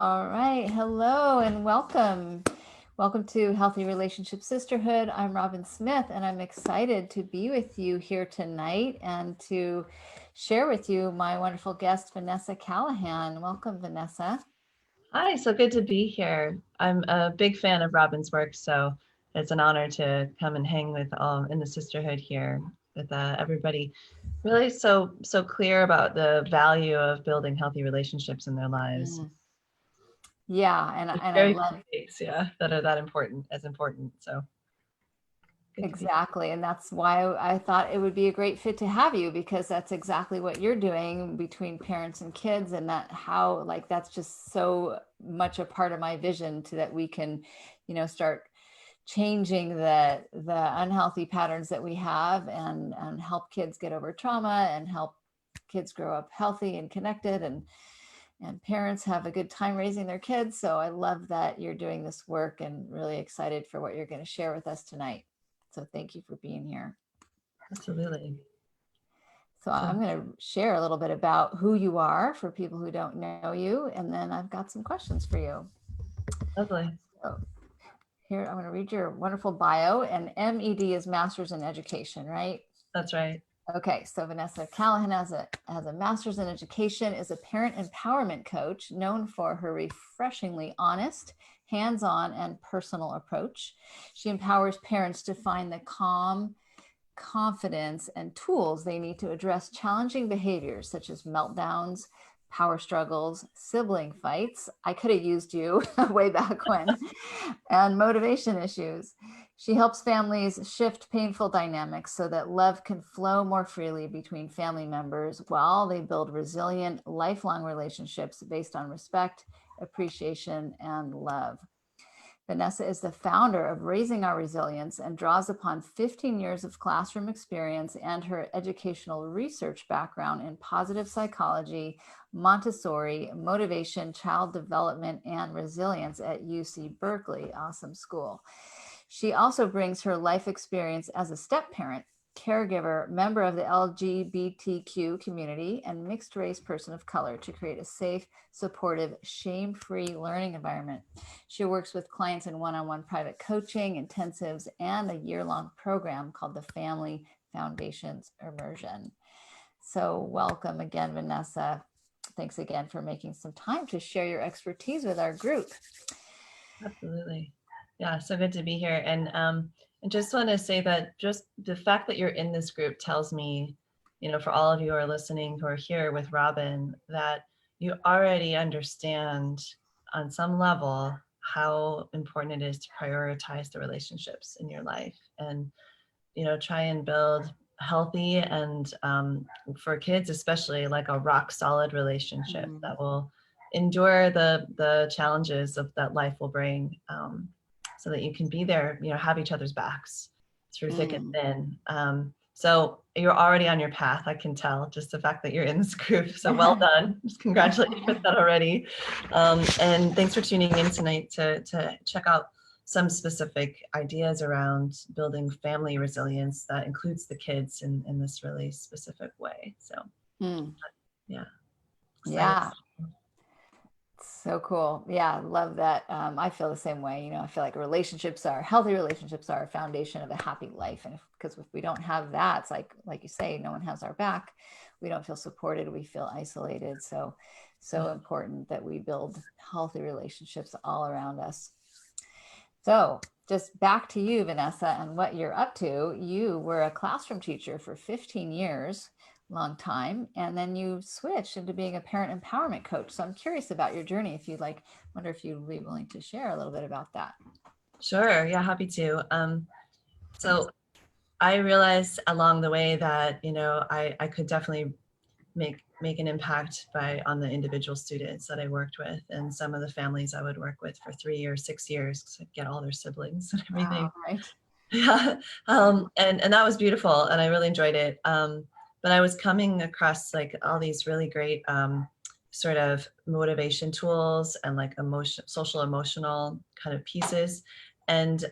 All right. Hello and welcome. Welcome to Healthy Relationship Sisterhood. I'm Robyn Smith, and I'm excited to be with you here tonight and to share with you my wonderful guest, Vanessa Callaghan. Welcome, Vanessa. Hi, so good to be here. I'm a big fan of Robyn's work, so it's an honor to come and hang with all in the sisterhood here with everybody. Really, so clear about the value of building healthy relationships in their lives. Mm. Yeah, It's and I very few love things, yeah, that are that important, as important. So good to be. exactly. And that's why I thought it would be a great fit to have you because that's exactly what you're doing between parents and kids. And that how, like, that's just so much a part of my vision to that we can, start changing the unhealthy patterns that we have and help kids get over trauma and help kids grow up healthy and connected and parents have a good time raising their kids. So I love that you're doing this work and really excited for what you're going to share with us tonight. So thank you for being here. Absolutely. So So I'm going to share a little bit about who you are for people who don't know you, and then I've got some questions for you. lovely. So here, I'm going to read your wonderful bio. And MED is Master's in Education, right? That's right. Okay, so Vanessa Callaghan has a master's in education, is a parent empowerment coach known for her refreshingly honest, hands-on, and personal approach. She empowers parents to find the calm, confidence, and tools they need to address challenging behaviors such as meltdowns, power struggles, sibling fights. I could have used you way back when, and motivation issues. She helps families shift painful dynamics so that love can flow more freely between family members while they build resilient, lifelong relationships based on respect, appreciation, and love. Vanessa is the founder of Raising Our Resilience and draws upon 15 years of classroom experience and her educational research background in positive psychology, Montessori, motivation, child development, and resilience at UC Berkeley. Awesome school. She also brings her life experience as a step parent, caregiver, member of the LGBTQ community, and mixed race person of color to create a safe, supportive, shame free learning environment. She works with clients in one on one private coaching, intensives, and a year long program called the Family Foundations Immersion. So, welcome again, Vanessa. Thanks again for making some time to share your expertise with our group. Absolutely. Yeah, so good to be here. And just want to say that just the fact that you're in this group tells me, for all of you who are listening, who are here with Robyn, that you already understand on some level how important it is to prioritize the relationships in your life and, try and build healthy and for kids, especially like a rock solid relationship that will endure the challenges of that life will bring, so that you can be there, have each other's backs through thick and thin. So you're already on your path, I can tell, just the fact that you're in this group. So well done. Just congratulate you with that already. And thanks for tuning in tonight to check out some specific ideas around building family resilience that includes the kids in this really specific way. So yeah. Excited. Yeah. So cool. Yeah, I love that. I feel the same way. I feel like healthy relationships are a foundation of a happy life. And because if we don't have that, it's like you say, no one has our back. We don't feel supported. We feel isolated. So important that we build healthy relationships all around us. So just back to you, Vanessa, and what you're up to. You were a classroom teacher for 15 years, long time, and then you switched into being a parent empowerment coach. So I'm curious about your journey. If you'd like, wonder if you'd be willing to share a little bit about that. Sure. Yeah, happy to. So I realized along the way that, I could definitely make an impact on the individual students that I worked with and some of the families I would work with for 3 or 6 years to get all their siblings and everything. Wow, right. Yeah. And that was beautiful and I really enjoyed it. But I was coming across like all these really great sort of motivation tools and like social emotional kind of pieces. And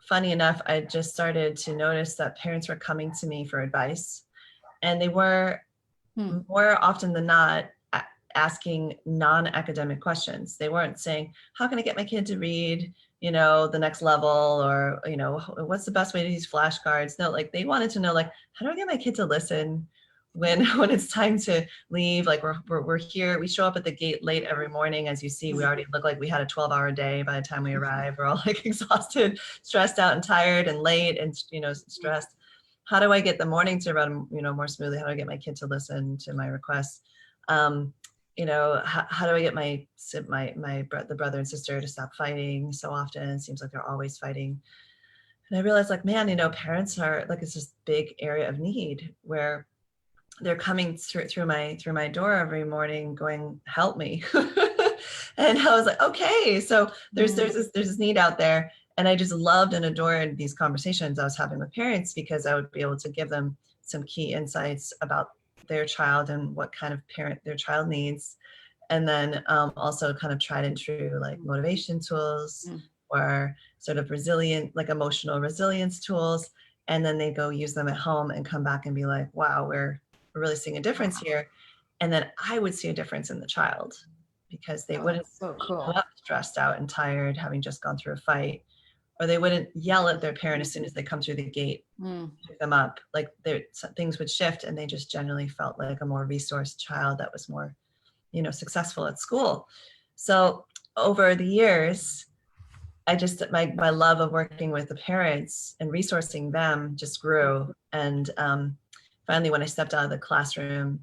funny enough, I just started to notice that parents were coming to me for advice, and they were more often than not asking non-academic questions. They weren't saying, how can I get my kid to read, you know, the next level, or, you know, what's the best way to use flashcards? No, like they wanted to know, like, how do I get my kid to listen when it's time to leave? Like we're here, we show up at the gate late every morning. As you see, we already look like we had a 12-hour day by the time we arrive. We're all like exhausted, stressed out and tired and late and, you know, stressed. How do I get the morning to run, you know, more smoothly? How do I get my kid to listen to my requests? You know, how do I get the brother and sister to stop fighting so often? It seems like they're always fighting. And I realized, like, man, you know, parents are like, it's this big area of need where they're coming through my door every morning going, help me. And I was like, okay, so there's this need out there. And I just loved and adored these conversations I was having with parents, because I would be able to give them some key insights about their child and what kind of parent their child needs. And then also kind of tried and true, like motivation tools or sort of resilient, like emotional resilience tools. And then they go use them at home and come back and be like, wow, we're really seeing a difference here. And then I would see a difference in the child, because they wouldn't so cool. show up stressed out and tired, having just gone through a fight, or they wouldn't yell at their parent as soon as they come through the gate, pick them up. Like things would shift, and they just generally felt like a more resourced child that was more, you know, successful at school. So over the years, I just, my love of working with the parents and resourcing them just grew. And finally, when I stepped out of the classroom,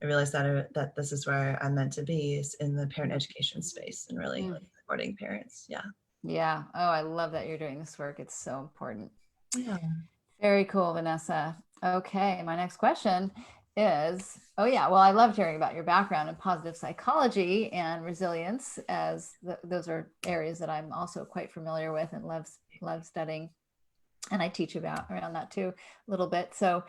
I realized that this is where I'm meant to be, is in the parent education space and really like supporting parents. Yeah. Yeah. Oh, I love that you're doing this work. It's so important. Yeah. Very cool, Vanessa. Okay. My next question is, oh yeah, well, I loved hearing about your background in positive psychology and resilience, as those are areas that I'm also quite familiar with and love studying. And I teach around that too a little bit. So,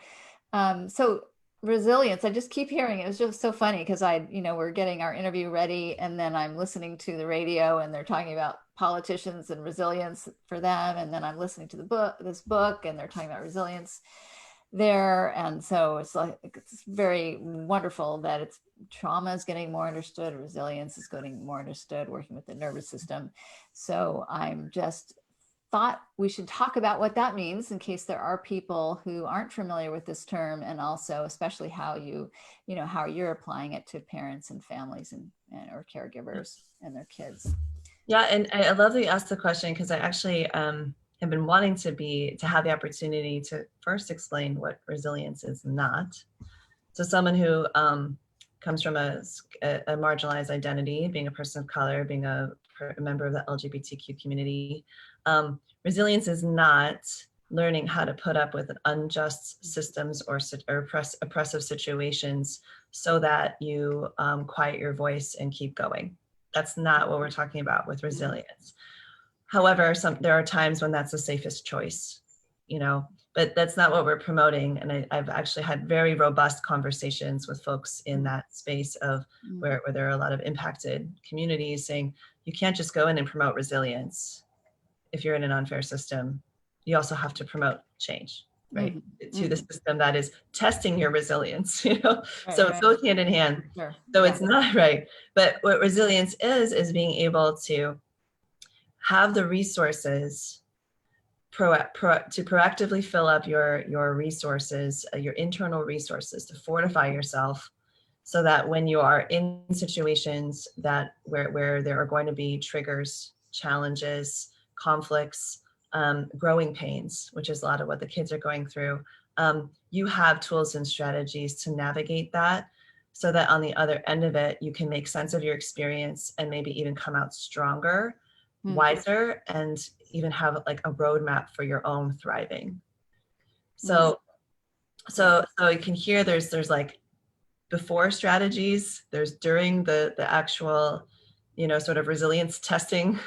so resilience, I just keep hearing it. It's just so funny because we're getting our interview ready, and then I'm listening to the radio and they're talking about politicians and resilience for them. And then I'm listening to this book, and they're talking about resilience there. And so it's very wonderful that trauma is getting more understood, resilience is getting more understood, working with the nervous system. So I'm just thought we should talk about what that means, in case there are people who aren't familiar with this term, and also especially how how you're applying it to parents and families and or caregivers and their kids. Yeah, and I love that you asked the question, because I actually have been wanting to have the opportunity to first explain what resilience is not. So someone who comes from a marginalized identity, being a person of color, being a member of the LGBTQ community, resilience is not learning how to put up with unjust systems or oppressive situations so that you quiet your voice and keep going. That's not what we're talking about with resilience. However, there are times when that's the safest choice, but that's not what we're promoting. And I've actually had very robust conversations with folks in that space of where there are a lot of impacted communities saying, you can't just go in and promote resilience. If you're in an unfair system, you also have to promote change, right? To the system that is testing your resilience, Right, so it goes hand in hand. Sure. So it's not right. But what resilience is being able to have the resources to proactively fill up your resources, your internal resources, to fortify yourself, so that when you are in situations where there are going to be triggers, challenges, conflicts, growing pains, which is a lot of what the kids are going through, you have tools and strategies to navigate that, so that on the other end of it, you can make sense of your experience and maybe even come out stronger, wiser, and even have like a roadmap for your own thriving. So you can hear there's like before strategies, there's during the actual, sort of resilience testing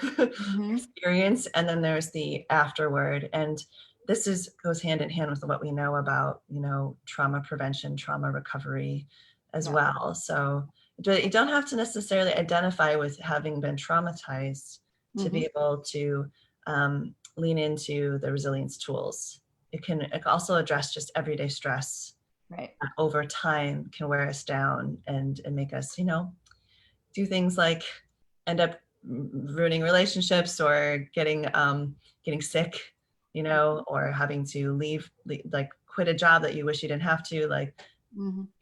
experience, and then there's the afterward. And this goes hand in hand with what we know about, trauma prevention, trauma recovery as well. So you don't have to necessarily identify with having been traumatized to be able to lean into the resilience tools. It can also address just everyday stress. Right. Over time can wear us down and make us, do things like end up ruining relationships or getting sick, you know, or having to like quit a job that you wish you didn't have to. Like,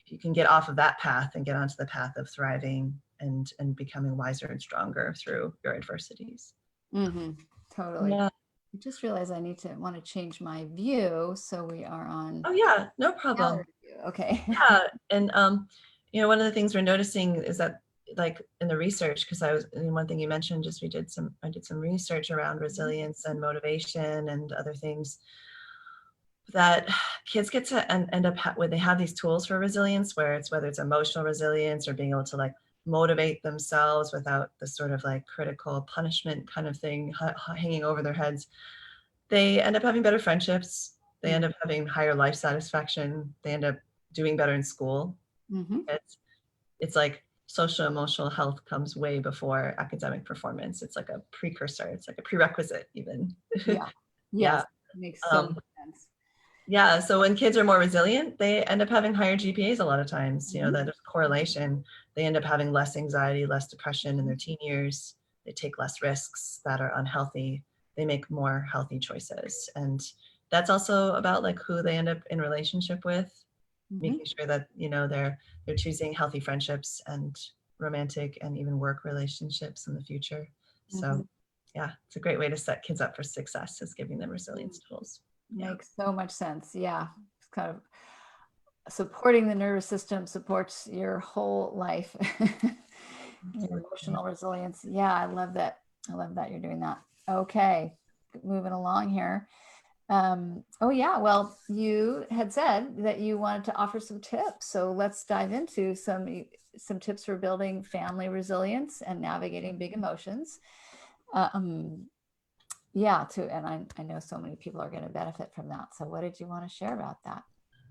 you can get off of that path and get onto the path of thriving and becoming wiser and stronger through your adversities. Totally. Yeah. I just realized I want to change my view, so we are on. Oh yeah, no problem. Okay. Yeah, and you know, one of the things we're noticing is that, like in the research, because one thing you mentioned, just I did some research around resilience and motivation and other things, that kids get to end up when they have these tools for resilience, whether it's emotional resilience or being able to like motivate themselves without the sort of like critical punishment kind of thing hanging over their heads. They end up having better friendships. They end up having higher life satisfaction. They end up doing better in school. It's like social emotional health comes way before academic performance. It's like a precursor. It's like a prerequisite even. Yeah. Yeah. Makes so much sense. Yeah. So when kids are more resilient, they end up having higher GPAs a lot of times. You know, that there's correlation. They end up having less anxiety, less depression in their teen years. They take less risks that are unhealthy. They make more healthy choices. And that's also about like who they end up in relationship with, making sure that, you know, they're choosing healthy friendships and romantic and even work relationships in the future. So yeah, it's a great way to set kids up for success, is giving them resilience tools. Makes so much sense. Yeah. It's kind of supporting the nervous system supports your whole life. Your emotional resilience. Yeah, I love that. I love that you're doing that. Okay, moving along here. Oh yeah, well, you had said that you wanted to offer some tips. So let's dive into some tips for building family resilience and navigating big emotions. Yeah, and I know so many people are going to benefit from that. So what did you want to share about that?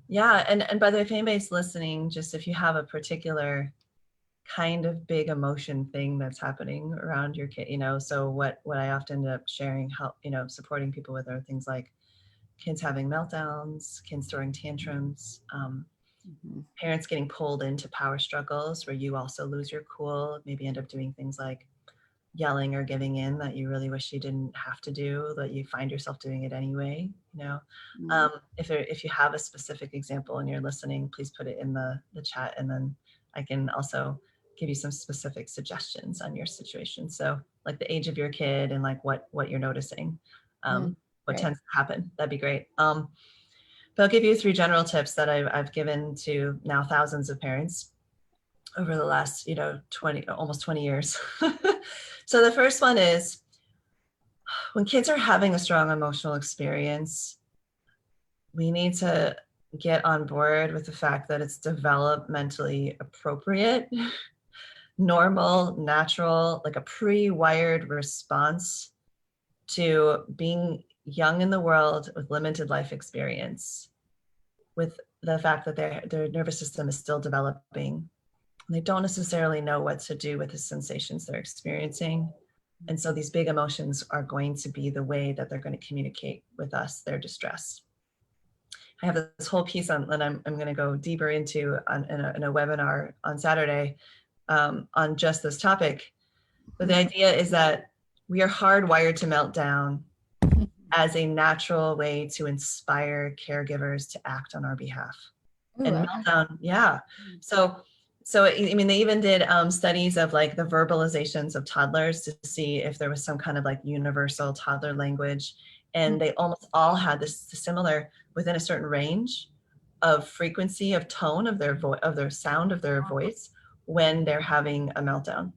Yeah, and by the way, if anybody's listening, just if you have a particular kind of big emotion thing that's happening around your kid, you know, so what I often end up sharing, help, you know, supporting people with are things like kids having meltdowns, kids throwing tantrums, parents getting pulled into power struggles where you also lose your cool, maybe end up doing things like yelling or giving in that you really wish you didn't have to do, that you find yourself doing it anyway, you know. If you have a specific example and you're listening, please put it in the chat, and then I can also give you some specific suggestions on your situation. So like the age of your kid and like what you're noticing, what tends to happen, that'd be great. But I'll give you 3 general tips that I've given to now thousands of parents over the last, you know, almost 20 years. So the first one is, when kids are having a strong emotional experience, we need to get on board with the fact that it's developmentally appropriate, normal, natural, like a pre-wired response to being young in the world with limited life experience, with the fact that their nervous system is still developing. They don't necessarily know what to do with the sensations they're experiencing. And so these big emotions are going to be the way that they're going to communicate with us their distress. I have this whole piece on that I'm going to go deeper into in a webinar on Saturday on just this topic. But the idea is that we are hardwired to melt down as a natural way to inspire caregivers to act on our behalf. And meltdown, yeah. So I mean, they even did studies of like the verbalizations of toddlers to see if there was some kind of like universal toddler language. And they almost all had this similar, within a certain range of frequency of tone of their sound of their voice when they're having a meltdown.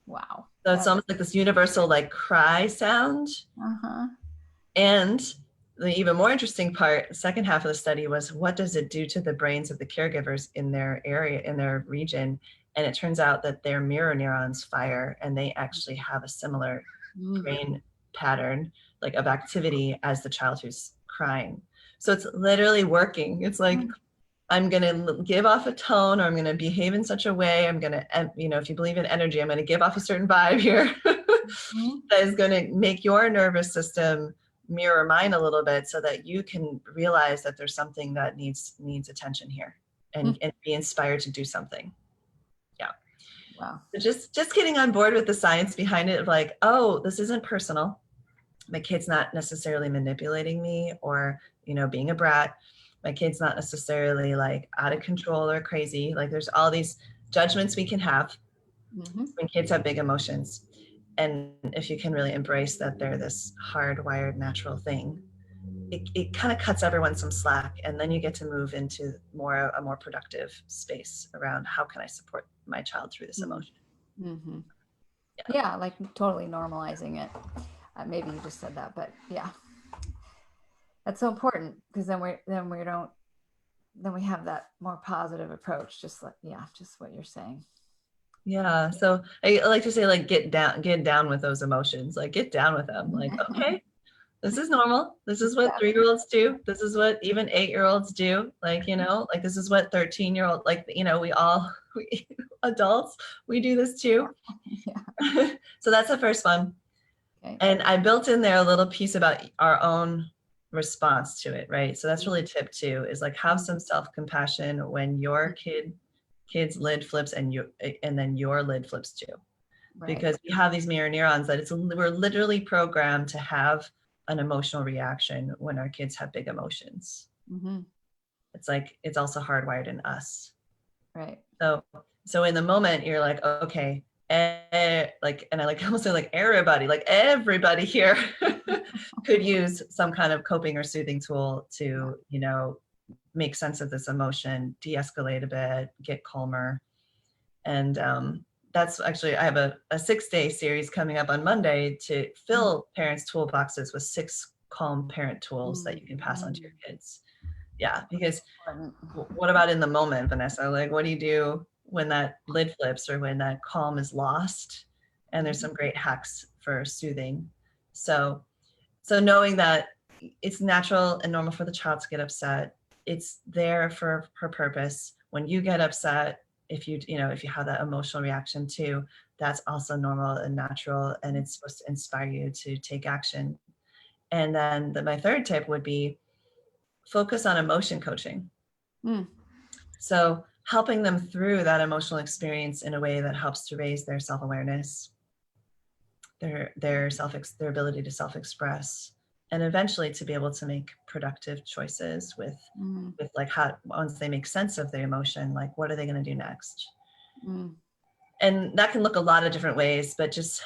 Wow. So it's almost like this universal like cry sound. And the even more interesting part, the second half of the study, was what does it do to the brains of the caregivers in their area, in their region? And it turns out that their mirror neurons fire, and they actually have a similar brain pattern, like of activity, as the child who's crying. So it's literally working. It's like, I'm going to give off a tone, or I'm going to behave in such a way. I'm going to, you know, if you believe in energy, I'm going to give off a certain vibe here that is going to make your nervous system mirror mine a little bit, so that you can realize that there's something that needs attention here, and be inspired to do something. Yeah. Wow. So just getting on board with the science behind it of like, oh, this isn't personal. My kid's not necessarily manipulating me or, being a brat. My kid's not necessarily like out of control or crazy. Like there's all these judgments we can have when kids have big emotions. And if you can really embrace that they're this hardwired natural thing, it kind of cuts everyone some slack. And then you get to move into a more productive space around how can I support my child through this emotion. Mm-hmm. Yeah, like totally normalizing it. Maybe you just said that, but yeah, that's so important because then we have that more positive approach. Just what you're saying. Yeah. So I like to say, like, get down with those emotions, like get down with them. Like, okay, this is normal. This is what 3-year-olds do. This is what even 8-year-olds do. Like, like this is what 13-year-old, like, we adults, we do this too. Yeah. So that's the first one. Okay. And I built in there a little piece about our own response to it, right? So that's really tip 2 is like have some self-compassion when your kid's lid flips and then your lid flips too. Right. Because we have these mirror neurons that we're literally programmed to have an emotional reaction when our kids have big emotions. Mm-hmm. It's like, it's also hardwired in us. Right. So in the moment you're like, okay, and I like almost say like everybody here could use some kind of coping or soothing tool to, make sense of this emotion, de-escalate a bit, get calmer. And that's actually, I have a 6-day series coming up on Monday to fill parents' toolboxes with 6 calm parent tools that you can pass on to your kids. Yeah, because what about in the moment, Vanessa? Like, what do you do when that lid flips or when that calm is lost? And there's some great hacks for soothing. So knowing that it's natural and normal for the child to get upset, it's there for her purpose. When you get upset, if you have that emotional reaction too, that's also normal and natural, and it's supposed to inspire you to take action. And then my third tip would be focus on emotion coaching. So helping them through that emotional experience in a way that helps to raise their self-awareness, their ability to self-express, and eventually to be able to make productive choices with like how, once they make sense of their emotion, like what are they going to do next? And that can look a lot of different ways, but just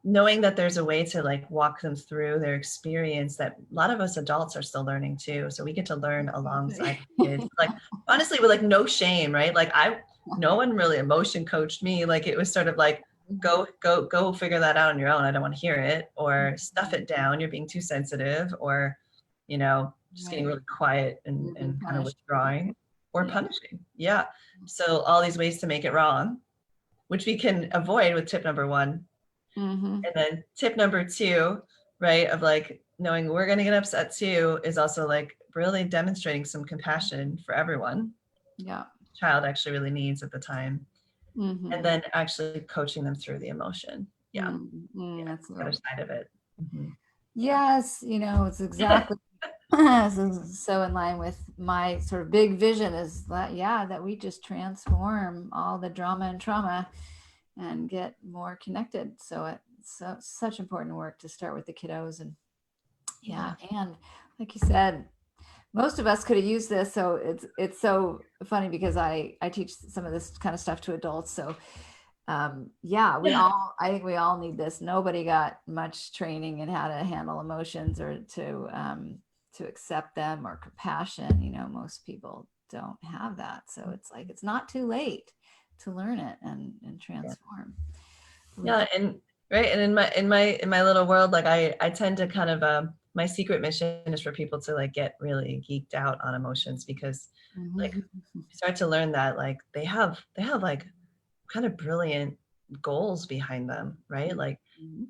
knowing that there's a way to like walk them through their experience that a lot of us adults are still learning too. So we get to learn alongside kids, like honestly, with like no shame, right? Like no one really emotion coached me. Like it was sort of like, go figure that out on your own. I don't want to hear it, or stuff it down. You're being too sensitive, or, just getting really quiet and kind of withdrawing or punishing. Yeah. So all these ways to make it wrong, which we can avoid with tip number 1. And then tip number 2, right, of like knowing we're going to get upset too, is also like really demonstrating some compassion for everyone. Yeah. Child actually really needs at the time. And then actually coaching them through the emotion. Yeah. That's the other side of it. Yes. It's exactly so in line with my sort of big vision is that we just transform all the drama and trauma and get more connected. So it's such important work to start with the kiddos. And and like you said, most of us could have used this. So it's so funny because I teach some of this kind of stuff to adults. So I think we all need this. Nobody got much training in how to handle emotions or to accept them, or compassion. Most people don't have that. So it's like, it's not too late to learn it and transform. Yeah. And right. And in my little world, like I tend to kind of, my secret mission is for people to like get really geeked out on emotions, because like you start to learn that like they have like kind of brilliant goals behind them, right? Like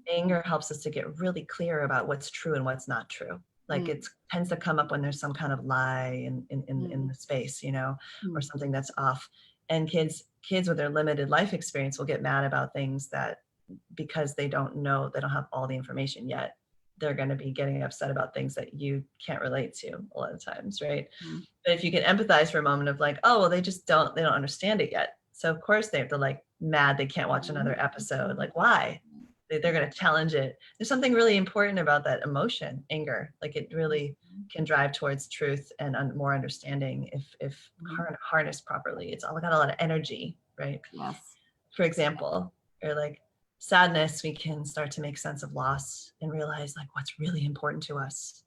anger helps us to get really clear about what's true and what's not true. Like it tends to come up when there's some kind of lie in the space, or something that's off. And kids with their limited life experience will get mad about things that, because they don't have all the information yet, they're going to be getting upset about things that you can't relate to a lot of times, right? But if you can empathize for a moment of like, oh, well, they don't understand it yet. So of course they're like mad they can't watch another episode. Like, why? They're going to challenge it. There's something really important about that emotion, anger. Like it really can drive towards truth and more understanding if harnessed properly. It's all got a lot of energy, right? Yes. For example, or like sadness, we can start to make sense of loss and realize like what's really important to us.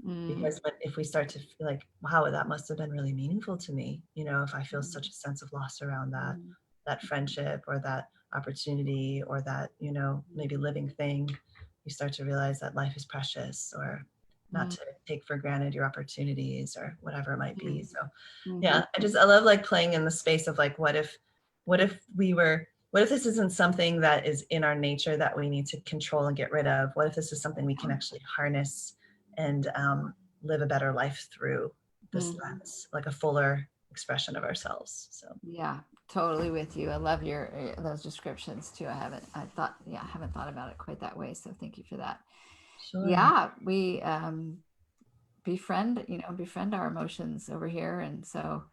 Because if we start to feel like, wow, that must have been really meaningful to me, if I feel such a sense of loss around that friendship or that opportunity or that, maybe living thing, you start to realize that life is precious, or not to take for granted your opportunities or whatever it might be. So yeah, I love like playing in the space of like, what if this isn't something that is in our nature that we need to control and get rid of? What if this is something we can actually harness and live a better life through this lens, like a fuller expression of ourselves? So yeah, totally with you. I love those descriptions too. I haven't thought about it quite that way. So thank you for that. sure. Yeah, we befriend our emotions over here, and so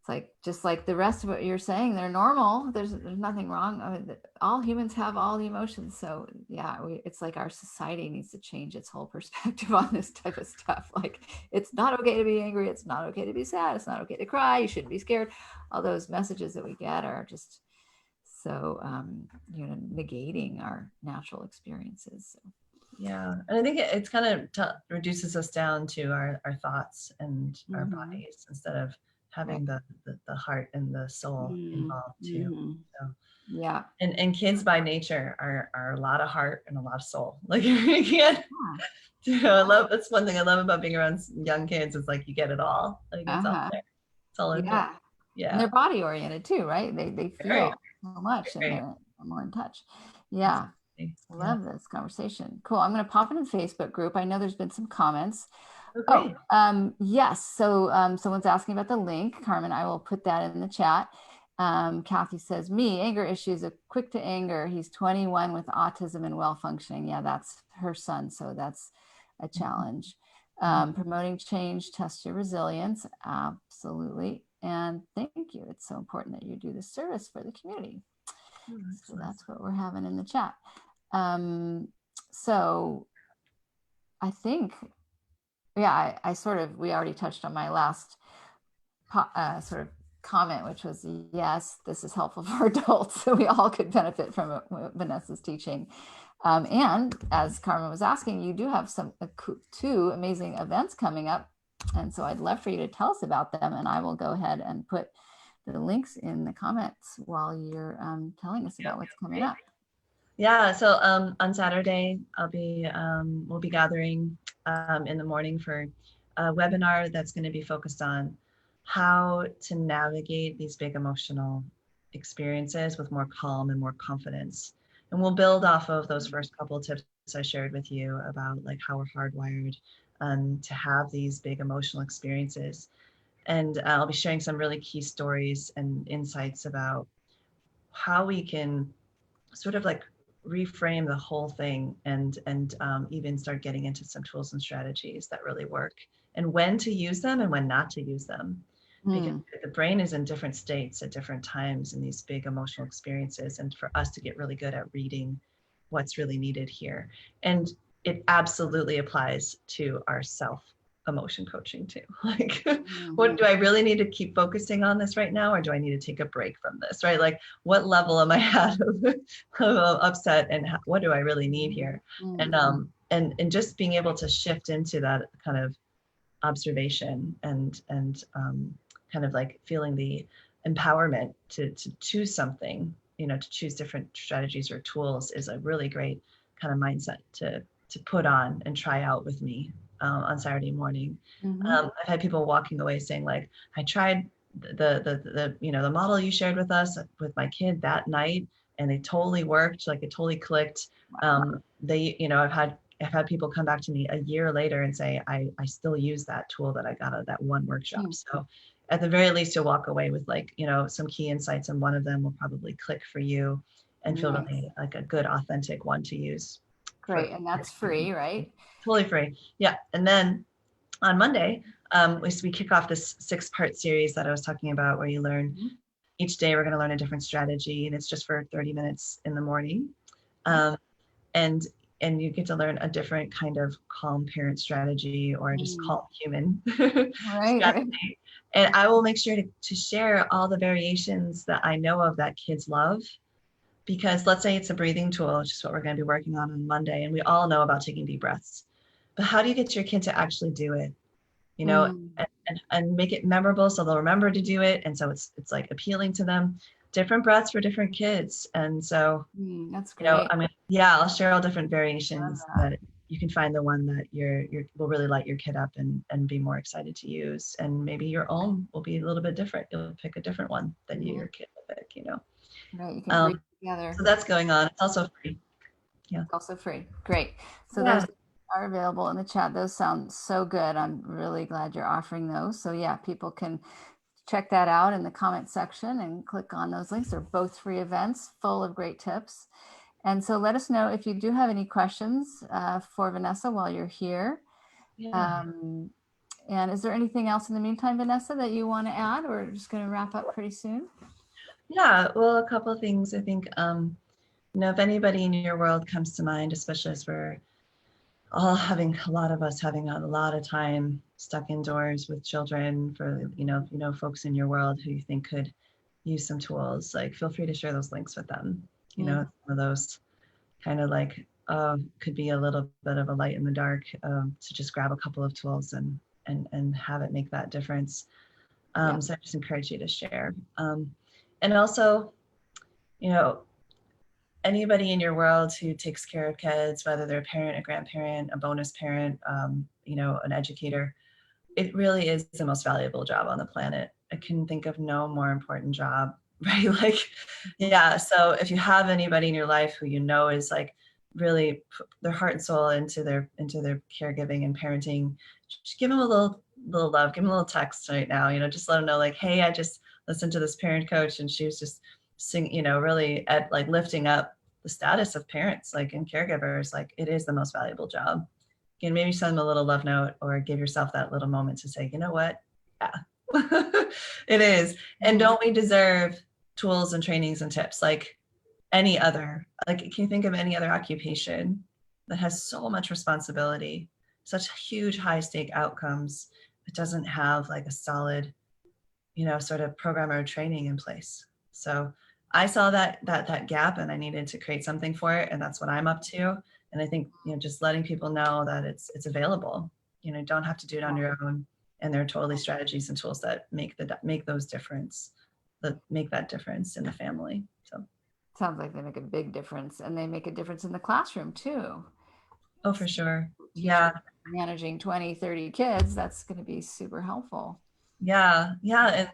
it's like, just like the rest of what you're saying, they're normal. There's nothing wrong. I mean, all humans have all the emotions. So yeah, it's like our society needs to change its whole perspective on this type of stuff. Like, it's not okay to be angry. It's not okay to be sad. It's not okay to cry. You shouldn't be scared. All those messages that we get are just so, negating our natural experiences. So. Yeah, and I think it's kind of reduces us down to our thoughts and our bodies, instead of having the heart and the soul involved too. So yeah, and kids by nature are a lot of heart and a lot of soul. Like you can't. That's one thing I love about being around young kids, is like you get it all. Like it's all there. It's all in there. Yeah, and they're body oriented too, right? They feel so much, and they're more in touch. Yeah. Love this conversation. Cool. I'm going to pop it in the Facebook group. I know there's been some comments. Yes. So someone's asking about the link. Carmen, I will put that in the chat. Kathy says, anger issues are quick to anger. He's 21 with autism and well functioning. Yeah, that's her son. So that's a challenge. Promoting change, test your resilience. Absolutely. And thank you. It's so important that you do this service for the community. So that's what we're having in the chat. So I think, we already touched on my last sort of comment, which was, yes, this is helpful for adults. So we all could benefit from Vanessa's teaching. And as Carmen was asking, you do have two amazing events coming up. And so I'd love for you to tell us about them. And I will go ahead and put the links in the comments while you're telling us about what's coming up. Yeah, so on Saturday, we'll be gathering in the morning for a webinar that's going to be focused on how to navigate these big emotional experiences with more calm and more confidence. And we'll build off of those first couple of tips I shared with you about like how we're hardwired to have these big emotional experiences. And I'll be sharing some really key stories and insights about how we can sort of like reframe the whole thing and even start getting into some tools and strategies that really work, and when to use them and when not to use them. Because the brain is in different states at different times in these big emotional experiences, and for us to get really good at reading what's really needed here. And it absolutely applies to our emotion coaching too. Like, what do I really need to keep focusing on this right now, or do I need to take a break from this, right? Like, what level am I at of upset, and what do I really need here? And just being able to shift into that kind of observation and kind of like feeling the empowerment to choose something, to choose different strategies or tools, is a really great kind of mindset to put on and try out with me on Saturday morning. I've had people walking away saying like, I tried the model you shared with us with my kid that night, and it totally worked. Like, it totally clicked. I've had people come back to me a year later and say, I still use that tool that I got out of that one workshop. So at the very least, you'll walk away with like, some key insights, and one of them will probably click for you and feel really like a good, authentic one to use. Great. And that's free, right? Totally free. Yeah. And then on Monday, we kick off this 6-part series that I was talking about, where you learn each day we're going to learn a different strategy, and it's just for 30 minutes in the morning. Okay. Um, and and you get to learn a different kind of calm parent strategy, or just calm human Right, right. strategy. And I will make sure to share all the variations that I know of that kids love. Because let's say it's a breathing tool, which is what we're going to be working on Monday, and we all know about taking deep breaths. But how do you get your kid to actually do it? You know, Mm, and make it memorable so they'll remember to do it. And so it's like appealing to them. Different breaths for different kids. And so, that's you know, great. I mean, yeah, I'll share all different Love variations that. that you can find the one that you're will really light your kid up and be more excited to use. And maybe your own will be a little bit different. You'll pick a different one than Mhm. your kid will pick, you know. Right, you can breathe So together. that's going on. It's also free. Yeah. Also free. Great. So those Yeah. are available in the chat. Those sound so good. I'm really glad you're offering those. So yeah, people can check that out in the comment section and click on those links. They're both free events full of great tips. And so let us know if you do have any questions for Vanessa while you're here. Yeah. Um, and is there anything else in the meantime, Vanessa, that you want to add? We're just going to wrap up pretty soon. Yeah. Well, a couple of things. I think, you know, if anybody in your world comes to mind, especially as we're all having a lot of us having a lot of time stuck indoors with children, for folks in your world who you think could use some tools, like feel free to share those links with them. You Mm, know, some of those kind of like could be a little bit of a light in the dark, to just grab a couple of tools and have it make that difference. yep. So I just encourage you to share. And also, you know, anybody in your world who takes care of kids, whether they're a parent, a grandparent, a bonus parent, an educator, it really is the most valuable job on the planet. I can think of no more important job, right? Like, yeah. So if you have anybody in your life who you know is like really put their heart and soul into their caregiving and parenting, just give them a little love, give them a little text right now. You know, just let them know, like, hey, I just listened to this parent coach, and she was just really at like lifting up the status of parents, like, and caregivers. Like, it is the most valuable job. You can maybe send them a little love note, or give yourself that little moment to say, you know what? Yeah, it is. And Mm, don't we deserve tools and trainings and tips like any other? Like, can you think of any other occupation that has so much responsibility, such huge high stake outcomes, but doesn't have like a solid, sort of program or training in place? So I saw that gap, and I needed to create something for it, and that's what I'm up to. And I think, just letting people know that it's available. You don't have to do it on your own, and there are totally strategies and tools that make those difference, that make that difference in the family. So, sounds like they make a big difference, and they make a difference in the classroom too. oh, for sure. Teachers Yeah. managing 20, 30 kids, that's going to be super helpful. Yeah. Yeah. And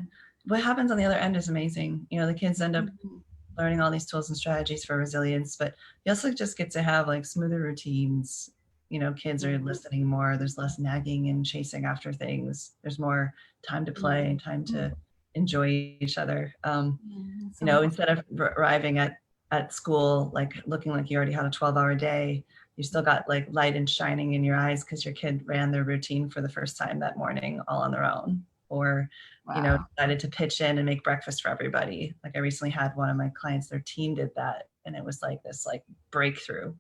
what happens on the other end is amazing. The kids end up Mhm. learning all these tools and strategies for resilience, but you also just get to have like smoother routines. Kids are listening more. There's less nagging and chasing after things. There's more time to play and time to enjoy each other. Instead of arriving at school like looking like you already had a 12-hour day, you still got like light and shining in your eyes because your kid ran their routine for the first time that morning all on their own, or Wow. decided to pitch in and make breakfast for everybody. Like, I recently had one of my clients, their team did that, and it was like this like breakthrough.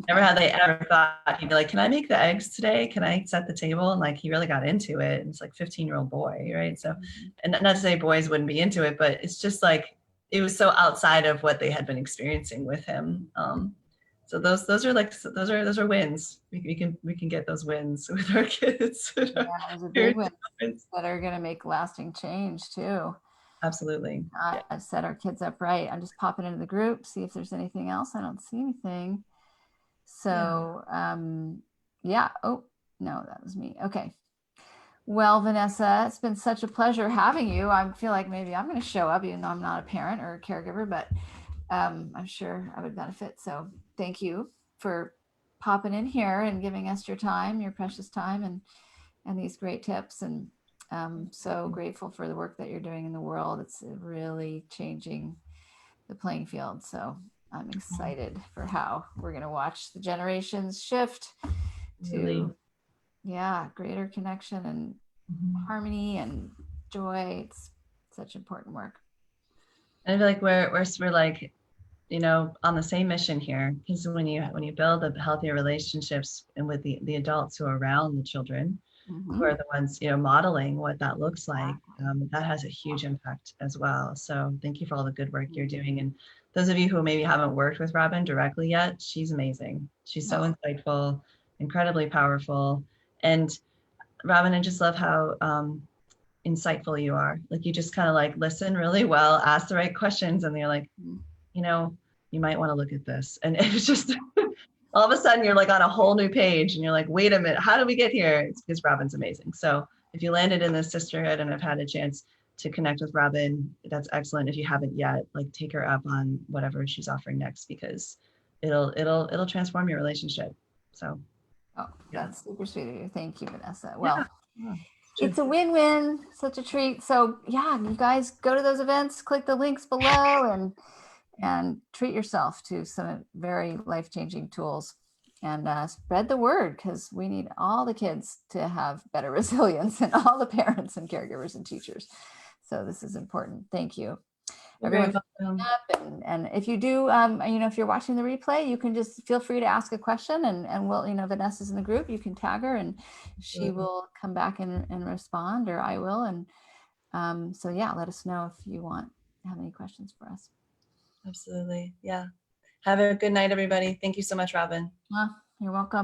Never had they ever thought. He'd be like, can I make the eggs today? Can I set the table? And like, he really got into it. And it's like 15-year-old boy, right? So, and not to say boys wouldn't be into it, but it's just like, it was so outside of what they had been experiencing with him. So those are wins. We can get those wins with our kids. Yeah, those are big wins that are going to make lasting change too. Absolutely. Yeah. Set our kids up right. I'm just popping into the group, see if there's anything else. I don't see anything. So, yeah. Oh, no, that was me. Okay. Well, Vanessa, it's been such a pleasure having you. I feel like maybe I'm going to show up, even though I'm not a parent or a caregiver, but I'm sure I would benefit. So thank you for popping in here and giving us your time, your precious time, and these great tips. And I'm so grateful for the work that you're doing in the world. It's really changing the playing field. So I'm excited for how we're going to watch the generations shift Really. to, yeah, greater connection and harmony and joy. It's such important work. I feel like we're like, you know, on the same mission here, because when you build the healthier relationships and with the adults who are around the children, who Mhm. are the ones, you know, modeling what that looks like, Exactly. that has a huge impact as well. So thank you for all the good work you're Mhm. doing. And those of you who maybe haven't worked with Robyn directly yet, she's amazing. She's so No. insightful, incredibly powerful. And Robyn, I just love how insightful you are. Like you just kind of like listen really well, ask the right questions, and you're like, Mhm. you know, you might want to look at this. And it was just all of a sudden you're like on a whole new page and you're like, wait a minute, how did we get here? It's because Robyn's amazing. So if you landed in this sisterhood and have had a chance to connect with Robyn, that's excellent. If you haven't yet, like take her up on whatever she's offering next, because it'll transform your relationship. So Oh, yeah. that's super sweet of you. Thank you, Vanessa. Yeah. Well, Yeah, it's true. it's a win-win, such a treat. So yeah, you guys go to those events, click the links below, and treat yourself to some very life-changing tools, and spread the word, because we need all the kids to have better resilience, and all the parents and caregivers and teachers. So this is important. Thank you, You're everyone, very for welcome. showing up. And if you do, if you're watching the replay, you can just feel free to ask a question, and we'll, Vanessa's in the group, you can tag her and she Absolutely. will come back and respond, or I will. And so yeah, let us know if you have any questions for us. Absolutely. Yeah. Have a good night, everybody. Thank you so much, Robyn. You're welcome.